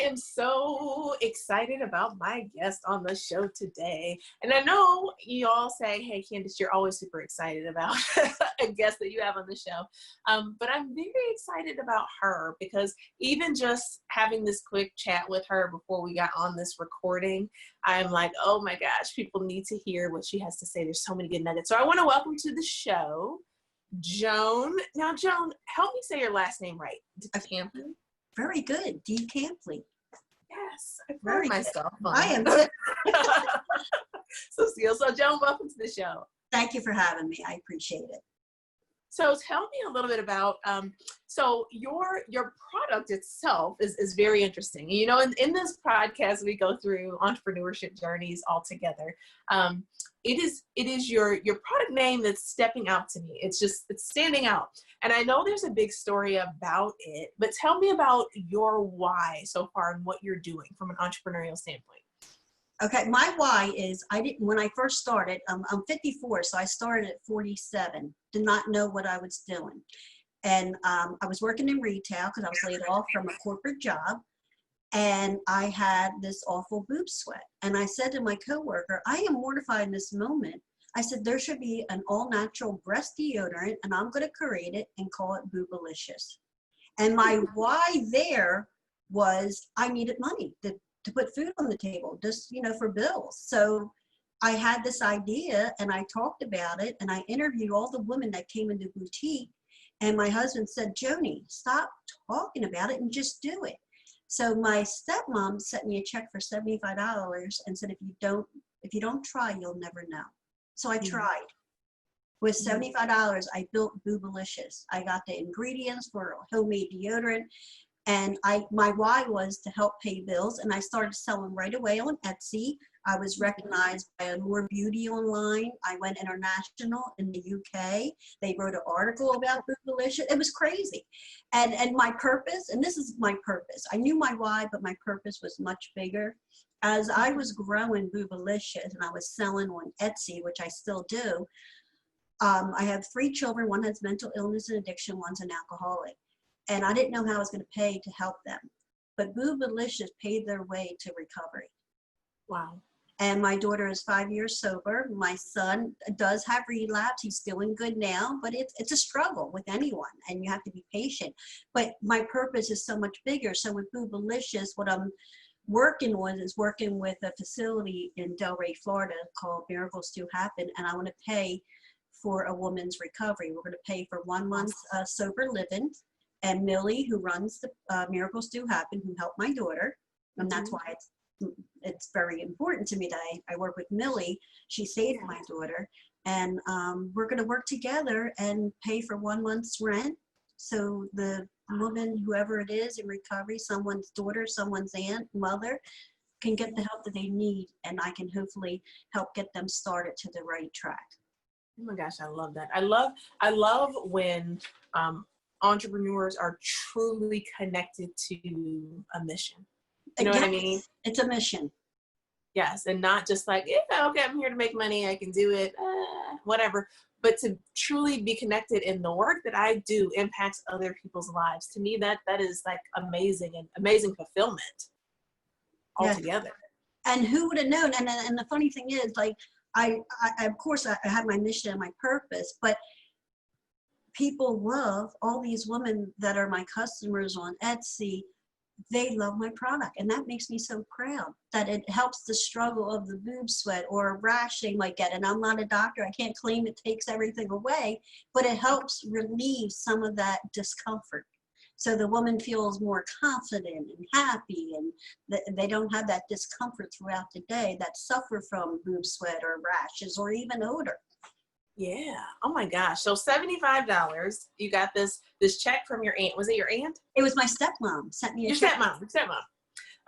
am so excited about my guest on the show today. And I know you all say, hey, Candace, you're always super excited about a guest that you have on the show. But I'm very excited about her because even just having this quick chat with her before we got on this recording, I'm like, oh my gosh, people need to hear what she has to say. There's so many good nuggets. So I want to welcome to the show, Joan. Now, Joan, help me say your last name right. DiCampli? Very good, DiCampli. Yes, I've heard myself. I am too. So Joan, welcome to the show. Thank you for having me. I appreciate it. So tell me a little bit about, so your product itself is very interesting. You know, in this podcast, we go through entrepreneurship journeys all together. It is your product name that's stepping out to me. It's standing out. And I know there's a big story about it, but tell me about your why so far and what you're doing from an entrepreneurial standpoint. Okay, my why is when I first started, I'm 54, so I started at 47, did not know what I was doing. And I was working in retail because I was laid off from a corporate job. And I had this awful boob sweat. And I said to my coworker, I am mortified in this moment. I said, there should be an all-natural breast deodorant, and I'm going to create it and call it Boobalicious. And my why there was I needed money to put food on the table, just, for bills. So I had this idea and I talked about it and I interviewed all the women that came into boutique. And my husband said, Joanie, stop talking about it and just do it. So my stepmom sent me a check for $75 and said, if you don't try, you'll never know. So I tried. With $75, I built Boobalicious. I got the ingredients for homemade deodorant. And my why was to help pay bills, and I started selling right away on Etsy. I was recognized by Allure Beauty online. I went international in the UK. They wrote an article about Boobalicious. It was crazy. And my purpose, and this is my purpose. I knew my why, but my purpose was much bigger. As I was growing Boobalicious and I was selling on Etsy, which I still do, I have 3 children. One has mental illness and addiction. One's an alcoholic. And I didn't know how I was going to pay to help them. But Boobalicious paid their way to recovery. Wow. And my daughter is 5 years sober. My son does have relapse. He's feeling good now, but it's a struggle with anyone, and you have to be patient. But my purpose is so much bigger. So with Boobalicious, what I'm working on is working with a facility in Delray, Florida called Miracles Do Happen, and I want to pay for a woman's recovery. We're going to pay for 1 month sober living. And Millie, who runs the Miracles Do Happen, who helped my daughter, and that's why it's very important to me that I work with Millie. She saved my daughter, and we're going to work together and pay for 1 month's rent. So the woman, whoever it is in recovery, someone's daughter, someone's aunt, mother, can get the help that they need, and I can hopefully help get them started to the right track. Oh my gosh, I love that. I love when entrepreneurs are truly connected to a mission. You know what I mean? It's a mission. Yes, and not just like, yeah, okay, I'm here to make money, I can do it, whatever. But to truly be connected in the work that I do impacts other people's lives. To me, that is like amazing and amazing fulfillment altogether. And who would have known? And the funny thing is, like, I of course I had my mission and my purpose, but people love all these women that are my customers on Etsy. They love my product, and that makes me so proud that it helps the struggle of the boob sweat or a rash they might get. And I'm not a doctor, I can't claim it takes everything away, but it helps relieve some of that discomfort. So the woman feels more confident and happy, and they don't have that discomfort throughout the day that suffer from boob sweat or rashes or even odor. Yeah. Oh my gosh. So $75. You got this check from your aunt. Was it your aunt? It was my stepmom. Sent me a check. Your stepmom.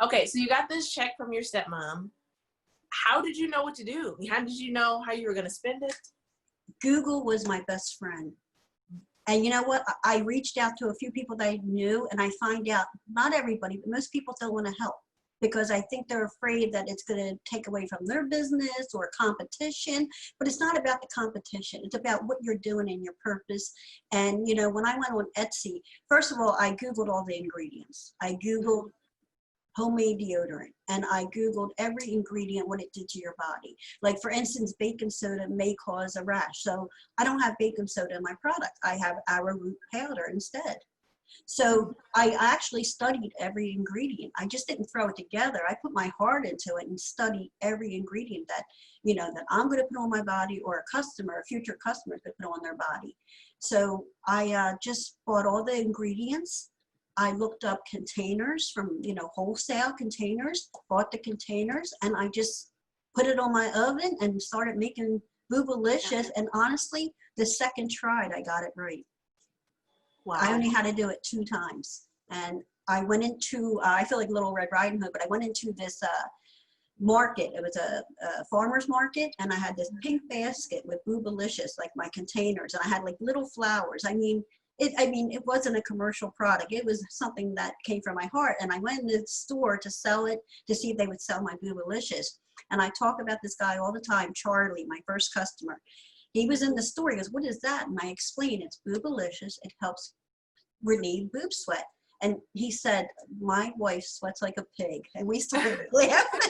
Okay. So you got this check from your stepmom. How did you know what to do? How did you know how you were going to spend it? Google was my best friend. And you know what? I reached out to a few people that I knew, and I find out not everybody, but most people don't want to help because I think they're afraid that it's going to take away from their business or competition. But it's not about the competition. It's about what you're doing and your purpose. And, you know, when I went on Etsy, first of all, I Googled all the ingredients. I Googled homemade deodorant. And I Googled every ingredient, what it did to your body. Like for instance, baking soda may cause a rash. So I don't have baking soda in my product. I have arrowroot powder instead. So I actually studied every ingredient. I just didn't throw it together. I put my heart into it and studied every ingredient that, you know, that I'm going to put on my body, or a future customer could put on their body. So I just bought all the ingredients. I looked up containers from, you know, wholesale containers, bought the containers, and I just put it on my oven and started making Boobalicious. And honestly, the second try, I got it right. Wow. I only had to do it 2 times. And I went into, I feel like Little Red Riding Hood, but I went into this market. It was a farmer's market, and I had this pink basket with Boobalicious, like my containers, and I had like little flowers. I mean, it wasn't a commercial product. It was something that came from my heart. And I went in the store to sell it, to see if they would sell my Boobalicious. And I talk about this guy all the time, Charlie, my first customer. He was in the store. He goes, "What is that?" And I explained, "It's Boobalicious. It helps relieve boob sweat." And he said, "My wife sweats like a pig." And we started laughing.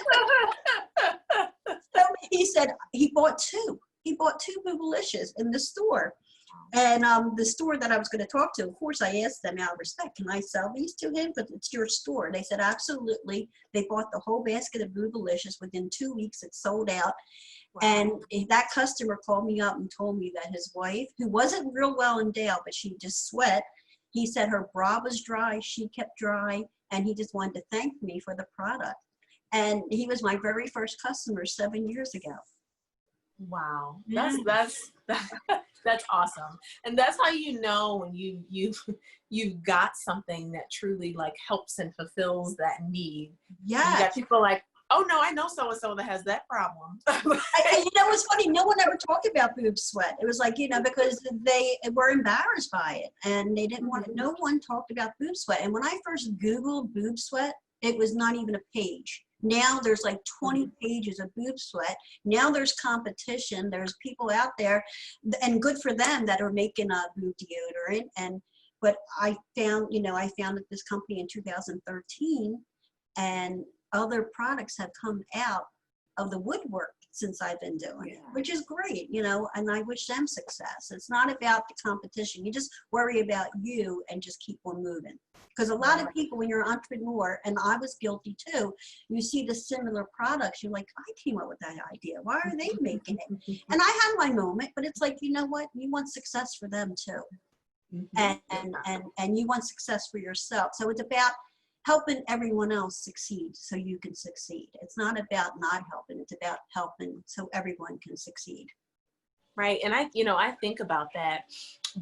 So he said he bought 2. He bought 2 Boobalicious in the store. And the store that I was going to talk to, of course, I asked them out of respect, "Can I sell these to him? But it's your store." They said, "Absolutely." They bought the whole basket of Boobalicious. Within 2 weeks, it sold out. Wow. And that customer called me up and told me that his wife, who wasn't real well endowed, but she just sweat, he said her bra was dry, she kept dry, and he just wanted to thank me for the product. And he was my very first customer 7 years ago. Wow, that's awesome. And that's how you know when you've got something that truly like helps and fulfills that need. Yeah. You got people like, "Oh no, I know so-and-so that has that problem." And you know what's funny? No one ever talked about boob sweat. It was like, you know, because they were embarrassed by it, and they didn't want it. No one talked about boob sweat. And when I first Googled boob sweat, it was not even a page. Now there's like 20 pages of boob sweat. Now there's competition. There's people out there, and good for them, that are making a boob deodorant. But I found that this company in 2013, and other products have come out of the woodwork since I've been doing it, which is great, you know, and I wish them success. It's not about the competition. You just worry about you and just keep on moving. Because a lot of people, when you're an entrepreneur, and I was guilty too, you see the similar products, you're like, "I came up with that idea. Why are they making it?" And I had my moment, but it's like, you know what? You want success for them too. And you want success for yourself. So it's about helping everyone else succeed so you can succeed. It's not about not helping, it's about helping so everyone can succeed. Right. And I think about that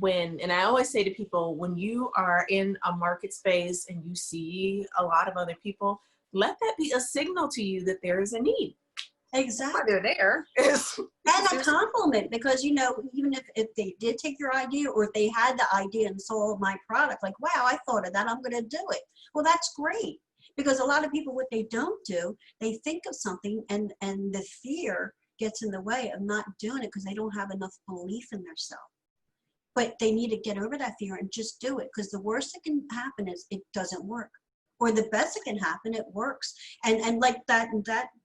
and I always say to people, when you are in a market space and you see a lot of other people, let that be a signal to you that there is a need. Exactly. Why they're there. And a compliment, because, you know, even if they did take your idea, or if they had the idea and saw my product, like, "Wow, I thought of that, I'm going to do it." Well, that's great. Because a lot of people, what they don't do, they think of something, and the fear gets in the way of not doing it because they don't have enough belief in themselves. But they need to get over that fear and just do it, because the worst that can happen is it doesn't work. Or the best that can happen, it works. And like that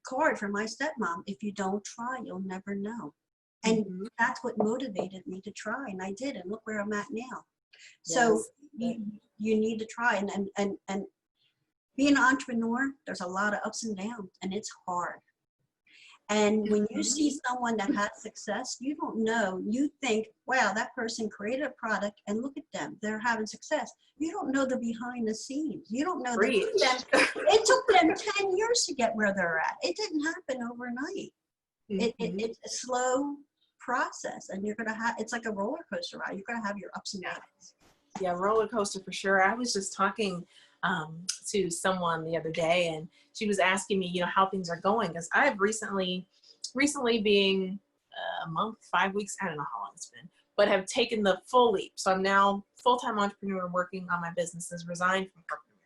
card from my stepmom, "If you don't try, you'll never know." And that's what motivated me to try, and I did, and look where I'm at now. So you need to try, and being an entrepreneur, there's a lot of ups and downs, and it's hard. And when you see someone that has success, you don't know, you think, "Wow, that person created a product, and look at them, they're having success." You don't know the behind the scenes. You don't know that it took them 10 years to get where they're at. It didn't happen overnight. It's a slow process, and you're going to have, it's like a roller coaster ride. You're going to have your ups and downs. Yeah, roller coaster for sure. I was just talking to someone the other day, and she was asking me, you know, how things are going, because I've recently being a month, 5 weeks, I don't know how long it's been, but have taken the full leap. So I'm now full-time entrepreneur working on my businesses, resigned from corporate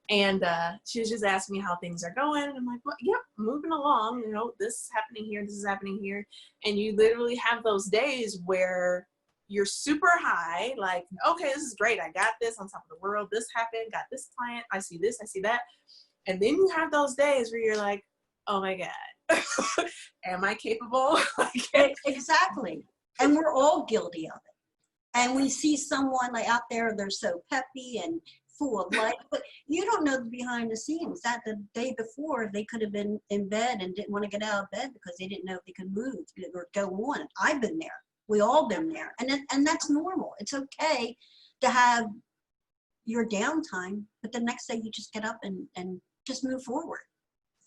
America. And she was just asking me how things are going. And I'm like, "Well, yep, moving along, you know, this is happening here, this is happening here." And you literally have those days where you're super high, like, "Okay, this is great. I got this on top of the world. This happened, got this client. I see this, I see that." And then you have those days where you're like, oh my God, am I capable? Exactly. And we're all guilty of it. And we see someone like out there, they're so peppy and full of life, but you don't know the behind the scenes that the day before they could have been in bed and didn't want to get out of bed because they didn't know if they could move or go on. I've been there. We all been there. And that's normal. It's okay to have your downtime, but the next day you just get up and just move forward.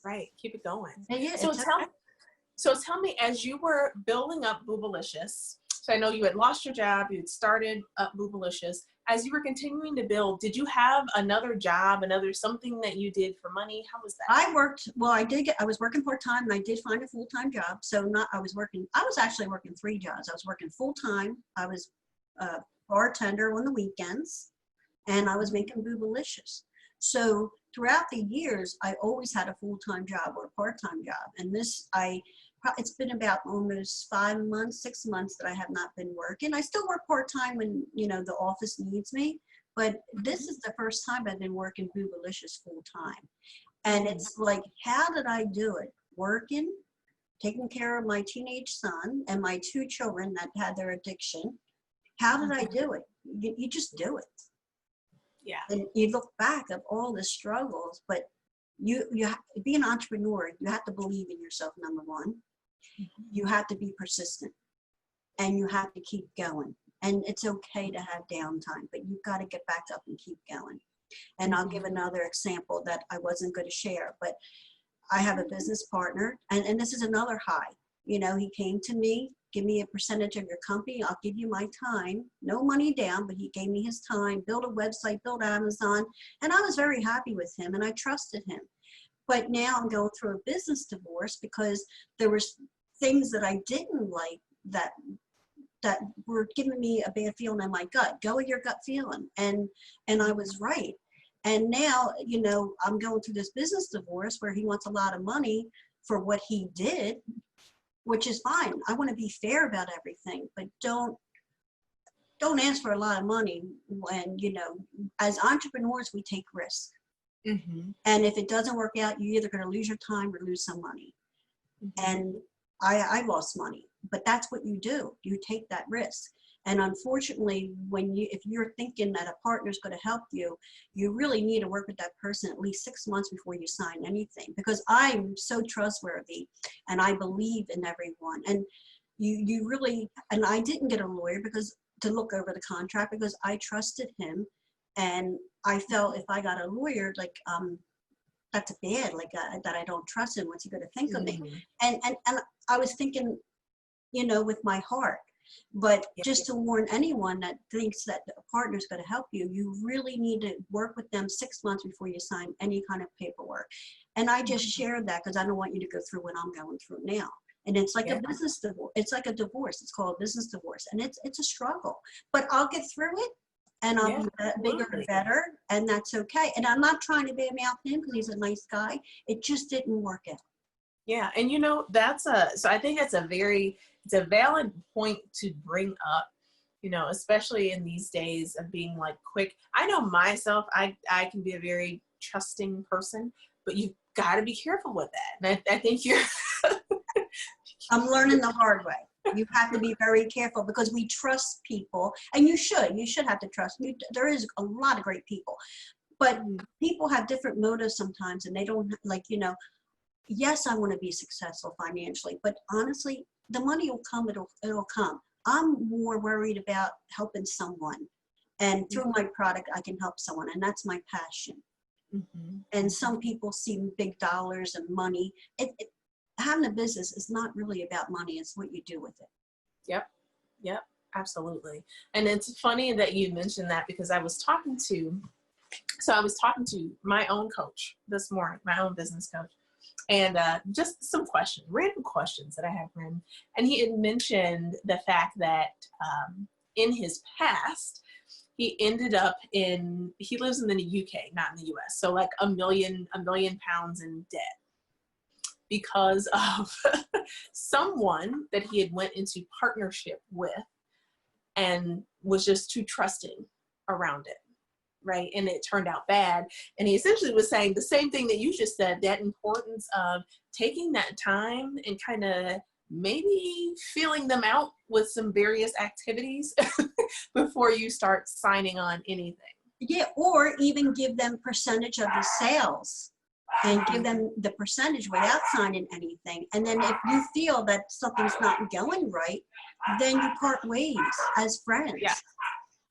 Right. Keep it going. Yeah, so tell me, as you were building up Boobalicious, so I know you had lost your job, you had started up Boobalicious. As you were continuing to build, did you have another job, something that you did for money? How was that? I was working part-time and I did find a full-time job. So I was actually working 3 jobs. I was working full-time. I was a bartender on the weekends and I was making Boobalicious. So throughout the years, I always had a full-time job or a part-time job. And it's been about almost 5 months, 6 months that I have not been working. I still work part-time when, the office needs me, but this is the first time I've been working Boobalicious full-time. And it's like, how did I do it? Working, taking care of my teenage son and my 2 children that had their addiction. How did I do it? You just do it. Yeah. And you look back at all the struggles, but you be an entrepreneur, you have to believe in yourself, number one. You have to be persistent and you have to keep going. And it's okay to have downtime, but you've got to get back up and keep going. And I'll give another example that I wasn't going to share, but I have a business partner and this is another high. He came to me, give me a percentage of your company. I'll give you my time, no money down, but he gave me his time, build a website, build Amazon. And I was very happy with him and I trusted him. But now I'm going through a business divorce because there was things that I didn't like that were giving me a bad feeling in my gut. Go with your gut feeling. And I was right. And now, I'm going through this business divorce where he wants a lot of money for what he did, which is fine. I want to be fair about everything, but don't ask for a lot of money when, as entrepreneurs, we take risks. And if it doesn't work out, you're either going to lose your time or lose some money. And I lost money, but that's what you do. You take that risk. And unfortunately, if you're thinking that a partner's going to help you, you really need to work with that person at least 6 months before you sign anything, because I'm so trustworthy and I believe in everyone. And you really, and I didn't get a lawyer to look over the contract because I trusted him. And I felt if I got a lawyer, that's bad, that I don't trust him. What's he going to think of me? And I was thinking, with my heart. But just to warn anyone that thinks that a partner is going to help you, you really need to work with them 6 months before you sign any kind of paperwork. And I just shared that because I don't want you to go through what I'm going through now. And it's like a business divorce. It's like a divorce. It's called a business divorce. And it's a struggle. But I'll get through it. And I'll be bigger and better. And that's okay. And I'm not trying to badmouth him because he's a nice guy. It just didn't work out. Yeah. And so I think it's a valid point to bring up, especially in these days of being quick. I know myself, I can be a very trusting person, but you've got to be careful with that. And I think you're, I'm learning the hard way. You have to be very careful because we trust people, and you should have to trust. There is a lot of great people, but people have different motives sometimes, and they don't yes, I want to be successful financially, but honestly, the money will come, it'll come. I'm more worried about helping someone, and through my product, I can help someone, and that's my passion. And some people see big dollars and money. Having a business is not really about money. It's what you do with it. Yep, absolutely. And it's funny that you mentioned that because I was talking to my own coach this morning, my own business coach, and just some random questions that I have for him. And he had mentioned the fact that in his past, he ended up he lives in the UK, not in the US. So like a million pounds in debt because of someone that he had went into partnership with and was just too trusting around it. right? And it turned out bad. And he essentially was saying the same thing that you just said, that importance of taking that time and kind of maybe feeling them out with some various activities before you start signing on anything. Yeah, or even give them percentage of the sales and give them the percentage without signing anything. And then if you feel that something's not going right, then you part ways as friends. Yeah.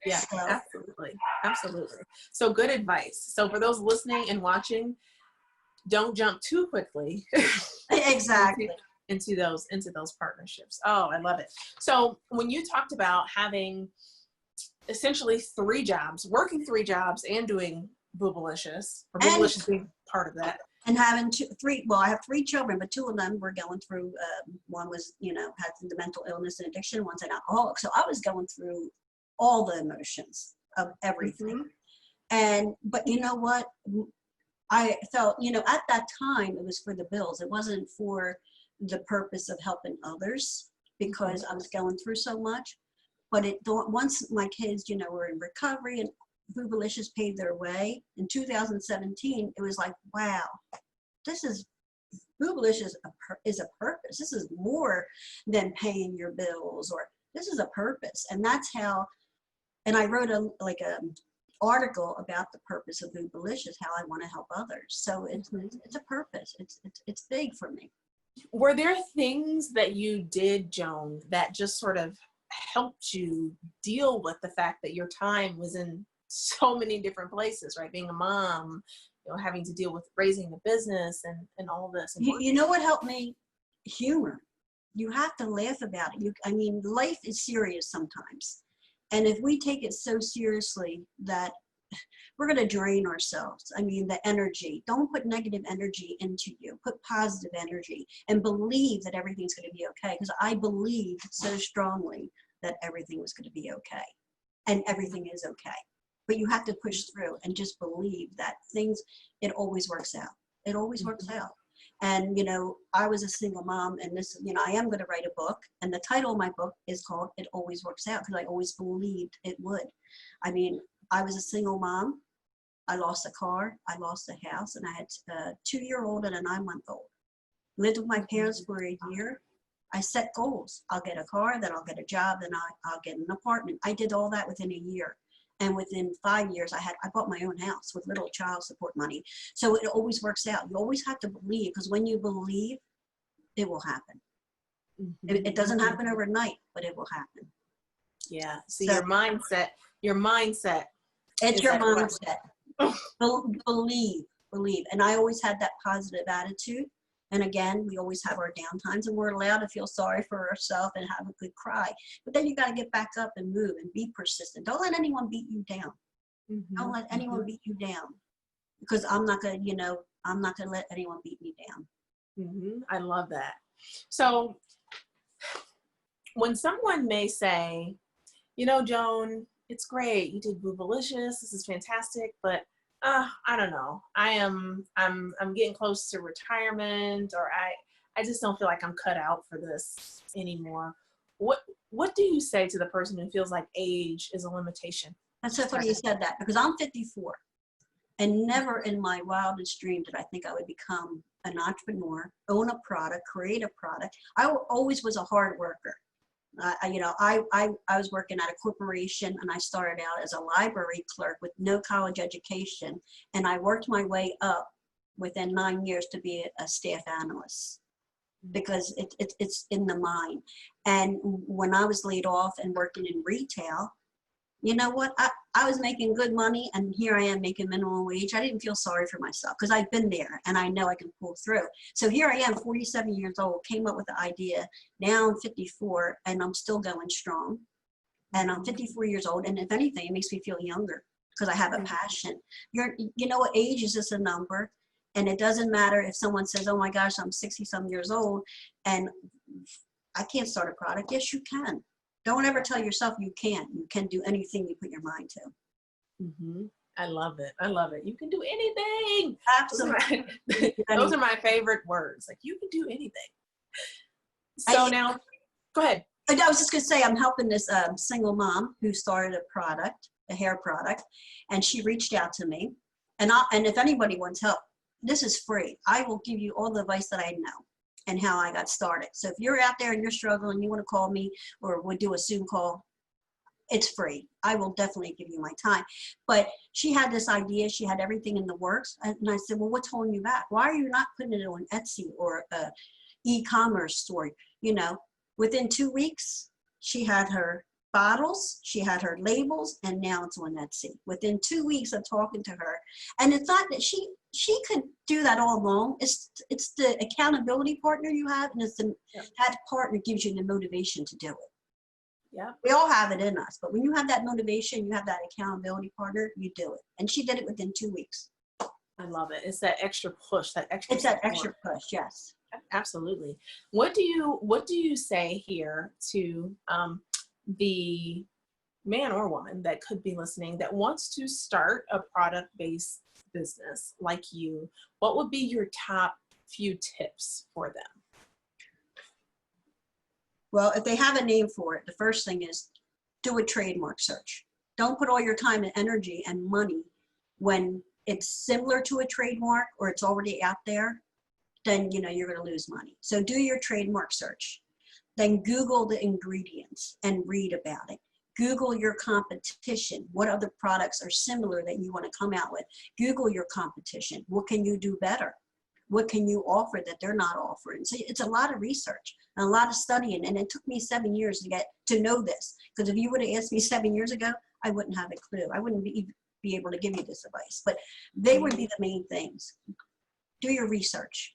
Yeah, so. Absolutely. Absolutely. So good advice. So for those listening and watching, don't jump too quickly. Exactly. into those partnerships. Oh, I love it. So when you talked about having essentially 3 jobs, working 3 jobs and doing Boobalicious, or Boobalicious being part of that. And having I have 3 children, but 2 of them were going through, one was, had the mental illness and addiction, one's an alcoholic. So I was going through all the emotions of everything. But you know what? I felt, at that time it was for the bills. It wasn't for the purpose of helping others, because I was going through so much. But once my kids, were in recovery and Boobalicious paid their way in 2017, it was like, wow, Boobalicious is a purpose. This is more than paying your bills, or this is a purpose. And that's how, and I wrote a article about the purpose of Boobalicious, how I want to help others. So it's a purpose. It's big for me. Were there things that you did, Joan, that just sort of helped you deal with the fact that your time was in so many different places, right? Being a mom, having to deal with raising the business and all this. You know what helped me? Humor. You have to laugh about it. Life is serious sometimes. And if we take it so seriously that we're going to drain ourselves. The energy. Don't put negative energy into you. Put positive energy and believe that everything's going to be okay. Because I believed so strongly that everything was going to be okay. And everything is okay. But you have to push through and just believe that it always works out. It always works out. And, I was a single mom, and this, I am going to write a book. And the title of my book is called It Always Works Out, because I always believed it would. I was a single mom. I lost a car. I lost a house. And I had a 2-year-old and a 9-month-old. Lived with my parents for a year. I set goals. I'll get a car, then I'll get a job, then I'll get an apartment. I did all that within a year. And within 5 years, I bought my own house with little child support money. So it always works out. You always have to believe, because when you believe, it will happen. It doesn't happen overnight, but it will happen. Yeah. So your mindset. It's your mindset. Believe. And I always had that positive attitude. And again, we always have our down times, and we're allowed to feel sorry for ourselves and have a good cry. But then you got to get back up and move and be persistent. Don't let anyone beat you down. Don't let anyone beat you down, because I'm not going to let anyone beat me down. I love that. So when someone may say, Joan, it's great. You did Boobalicious. This is fantastic, but I don't know. I'm getting close to retirement, or I just don't feel like I'm cut out for this anymore. What do you say to the person who feels like age is a limitation? That's so funny you said that, because I'm 54, and never in my wildest dream did I think I would become an entrepreneur, own a product, create a product. I always was a hard worker. I was working at a corporation, and I started out as a library clerk with no college education, and I worked my way up within 9 years to be a staff analyst, because it's in the mind. And when I was laid off and working in retail, you know what? I was making good money, and here I am making minimum wage. I didn't feel sorry for myself, because I've been there and I know I can pull through. So here I am, 47 years old, came up with the idea. Now I'm 54 and I'm still going strong. And I'm 54 years old, and if anything, it makes me feel younger, because I have a passion. You know what? Age is just a number, and it doesn't matter if someone says, "Oh my gosh, I'm 60-some years old and I can't start a product." Yes, you can. Don't ever tell yourself you can't. You can do anything you put your mind to. I love it. You can do anything. Absolutely. Those are my favorite words. Like, you can do anything. So now, go ahead. I was just going to say, I'm helping this single mom who started a product, the hair product, and she reached out to me. And if anybody wants help, this is free. I will give you all the advice that I know and how I got started. So if you're out there and you're struggling, you want to call me or we'll do a Zoom call, it's free. I will definitely give you my time. But she had this idea. She had everything in the works. And I said, well, what's holding you back? Why are you not putting it on Etsy or a e-commerce store? You know, within 2 weeks, she had her bottles, she had her labels, and now it's on Etsy. Within 2 weeks of talking to her. And it's not that she could do that all alone. It's the accountability partner you have, and that partner gives you the motivation to do it. Yeah. We all have it in us, but when you have that motivation, you have that accountability partner, you do it. And she did it within 2 weeks. I love it. It's that extra push, that extra It's that support. extra push, yes. Absolutely. What do you say here to the man or woman that could be listening that wants to start a product-based business like you? What would be your top few tips for them? Well, if they have a name for it, the first thing is do a trademark search. Don't put all your time and energy and money when it's similar to a trademark or it's already out there, then you know you're going to lose money. So do your trademark search. Then Google the ingredients and read about it. Google your competition. What other products are similar that you want to come out with? Google your competition. What can you do better? What can you offer that they're not offering? So it's a lot of research and a lot of studying. And it took me 7 years to get to know this. Because if you would have asked me 7 years ago, I wouldn't have a clue. I wouldn't be able to give you this advice. But they would be the main things. Do your research.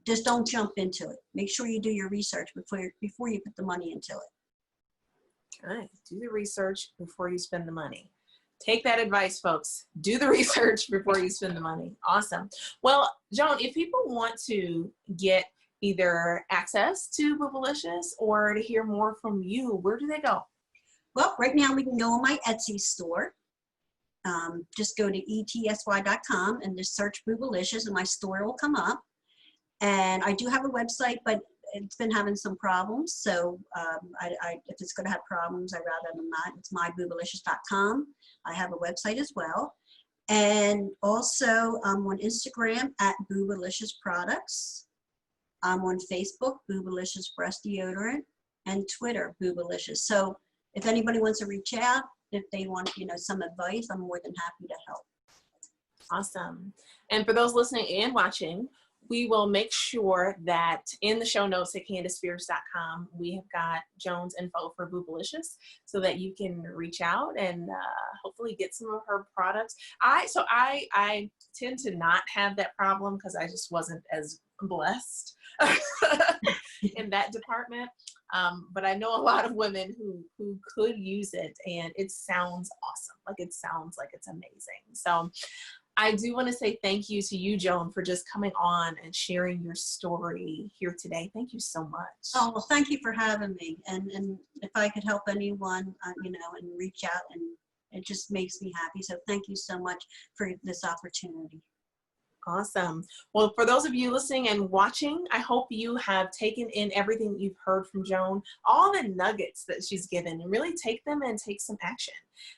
Just don't jump into it. Make sure you do your research before you put the money into it. All right. Do the research before you spend the money. Take that advice, folks. Do the research before you spend the money. Awesome. Well, Joan, if people want to get either access to Boobalicious or to hear more from you, where do they go? Well, right now we can go on my Etsy store. Just go to etsy.com and just search Boobalicious and my store will come up. And I do have a website, but it's been having some problems. So if it's going to have problems, I'd rather than not. It's myboobalicious.com. I have a website as well. And also I'm on Instagram at Boobalicious Products. I'm on Facebook, Boobalicious Breast Deodorant, and Twitter, Boobalicious. So if anybody wants to reach out, if they want, some advice, I'm more than happy to help. Awesome. And for those listening and watching, we will make sure that in the show notes at CandiceSpears.com, we have got Joan's info for Boobalicious so that you can reach out and hopefully get some of her products. I tend to not have that problem because I just wasn't as blessed in that department. But I know a lot of women who could use it, and it sounds awesome. Like it sounds like it's amazing. So I do want to say thank you to you, Joan, for just coming on and sharing your story here today. Thank you so much. Oh, well, thank you for having me. And if I could help anyone, and reach out, and it just makes me happy. So thank you so much for this opportunity. Awesome. Well, for those of you listening and watching, I hope you have taken in everything you've heard from Joan, all the nuggets that she's given, and really take them and take some action.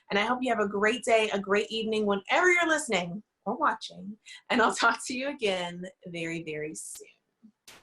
And I hope you have a great day, a great evening, whenever you're listening or watching. And I'll talk to you again very, very soon.